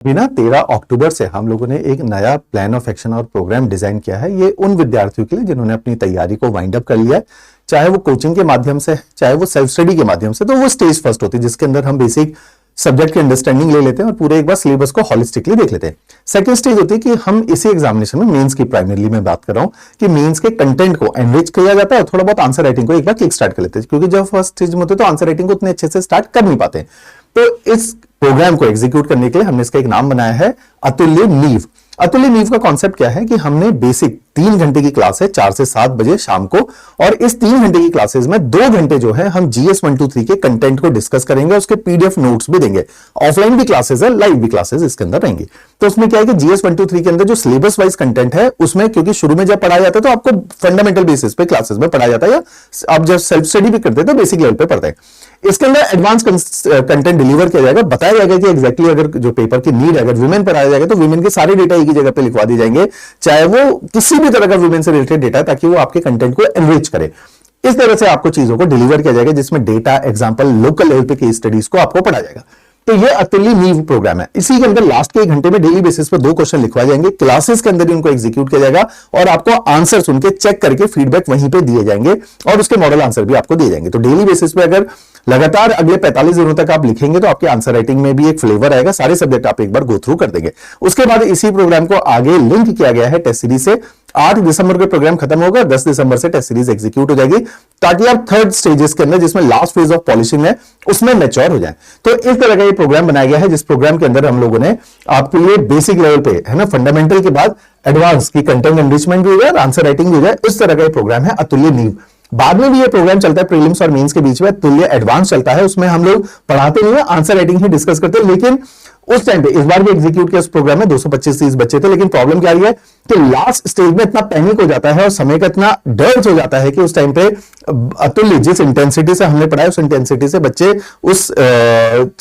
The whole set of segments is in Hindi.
बिना 13 अक्टूबर से हम लोगों ने एक नया प्लान ऑफ एक्शन और प्रोग्राम डिजाइन किया है। ये उन विद्यार्थियों के लिए जिन्होंने अपनी तैयारी को वाइंड अप कर लिया है, चाहे वो कोचिंग के माध्यम से, चाहे वो सेल्फ स्टडी के माध्यम से। तो वो स्टेज फर्स्ट होती है जिसके अंदर हम बेसिक सब्जेक्ट की अंडरस्टैंडिंग ले लेते हैं और पूरे एक बार सिलेबस को हॉलिस्टिकली देख लेते हैं। सेकंड स्टेज होती है कि हम इसी एग्जामिनेशन में मेंस की प्राइमरीली मैं बात कर रहा हूं कि मेंस के कंटेंट को एनरिच किया जाता है और थोड़ा बहुत आंसर राइटिंग को एक बार क्लिक स्टार्ट कर लेते हैं, क्योंकि जब फर्स्ट स्टेज में होते तो आंसर राइटिंग को उतने अच्छे से स्टार्ट कर नहीं पाते। तो इस प्रोग्राम को एग्जीक्यूट करने के लिए हमने इसका एक नाम बनाया है अतुल्य नींव। अतुल्य नींव का कॉन्सेप्ट क्या है कि हमने बेसिक 3 घंटे की क्लास है 4 से 7 बजे शाम को, और इस 3 घंटे की क्लासेस में 2 घंटे जो है हम जीएस 1 2 3 के कंटेंट को डिस्कस करेंगे, उसके पीडीएफ नोट्स भी देंगे। ऑफलाइन भी क्लासेस है, लाइव भी क्लासेस इसके अंदर रहेंगी। तो उसमें क्या है कि जीएस 1 2 3 के अंदर जो सिलेबस वाइज कंटेंट है उसमें, क्योंकि शुरू में जब पढ़ाया जाता है तो आपको फंडामेंटल बेसिस पे क्लासेस में पढ़ाया जाता है, या आप जब सेल्फ स्टडी भी करते हैं तो बेसिक लेवल पे पढ़ते हैं। इसके अंदर एडवांस कंटेंट डिलीवर किया जाएगा, बताया जाएगा कि एग्जैक्टली अगर जो पेपर की नीड है, अगर वुमेन पर आया जाएगा तो वुमेन के सारे डेटा एक ही जगह पे लिखवा दिए जाएंगे, चाहे वो किसी भी तरह का वुमेन से रिलेटेड डेटा, ताकि वो आपके कंटेंट को एनरिच करे। इस तरह से आपको चीजों को डिलीवर किया जाएगा जिसमें डेटा, एग्जांपल, लोकल लेवल पे केस स्टडीज को आपको पढ़ाया जाएगा। तो ये अतुल्य नींव प्रोग्राम है। इसी के अंदर लास्ट के 1 घंटे में डेली बेसिस पर 2 क्वेश्चन लिखवाए जाएंगे, क्लासेस के अंदर ही उनको एग्जीक्यूट किया जाएगा और आपको आंसर सुन के चेक करके फीडबैक वहीं पे दिए जाएंगे और उसके मॉडल आंसर भी आपको दिए जाएंगे। तो डेली बेसिस पे अगर लगातार अगले 45 दिनों तक आप लिखेंगे तो आपके आंसर राइटिंग में भी एक फ्लेवर आएगा, सारे सब्जेक्ट आप एक बार गो थ्रू कर देंगे। उसके बाद इसी प्रोग्राम को आगे लिंक किया गया है टेस्ट सीरीज से। 8 दिसंबर को प्रोग्राम खत्म होगा, 10 दिसंबर से टेस्ट सीरीज एग्जीक्यूट हो जाएगी, ताकि आप थर्ड स्टेजेस के अंदर, जिसमें लास्ट फेज ऑफ पॉलिशिंग है, उसमें मैच्योर हो जाए। तो इस तरह का ये प्रोग्राम बनाया गया है, जिस प्रोग्राम के अंदर हम लोगों ने आपके लिए बेसिक लेवल पे, है ना, फंडामेंटल के बाद एडवांस की कंटेंट एनरिचमेंट भी हो जाए, आंसर राइटिंग भी हो जाए। उस तरह का ये प्रोग्राम है अतुल्य नींव। बाद में भी ये प्रोग्राम चलता है प्रीलिम्स और मेंस के बीच में, तुल्य एडवांस चलता है। उसमें हम लोग पढ़ाते नहीं है, आंसर राइटिंग ही डिस्कस करते हैं। लेकिन उस टाइम पे इस बार भी एग्जीक्यूट किया उस प्रोग्राम में 225-30 बच्चे थे, लेकिन प्रॉब्लम क्या रही है कि लास्ट स्टेज में इतना पैनिक हो जाता है और समय का इतना डर हो जाता है कि उस टाइम पे अतुल्य जिस इंटेंसिटी से हमने पढ़ाया उस इंटेंसिटी से बच्चे उस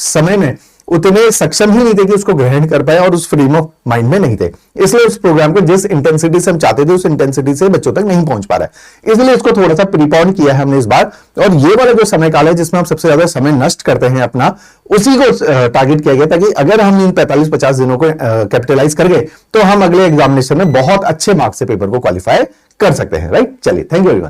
समय में उतने सक्षम ही नहीं थे कि उसको ग्रहण कर पाए और उस फ्रेम ऑफ माइंड में नहीं थे। इसलिए उस प्रोग्राम को जिस इंटेंसिटी से हम चाहते थे उस इंटेंसिटी से बच्चों तक नहीं पहुंच पा रहा है, इसलिए इसको थोड़ा सा प्रीपोन किया है हमने इस बार। और ये वाला जो समय काल है जिसमें हम सबसे ज्यादा समय नष्ट करते हैं अपना, उसी को टारगेट किया गया, ताकि अगर हम इन 45-50 दिनों को कैपिटलाइज कर गए तो हम अगले एग्जामिनेशन में बहुत अच्छे मार्क्स से पेपर को क्वालिफाई कर सकते हैं। राइट, चलिए, थैंक यू एवरीवन।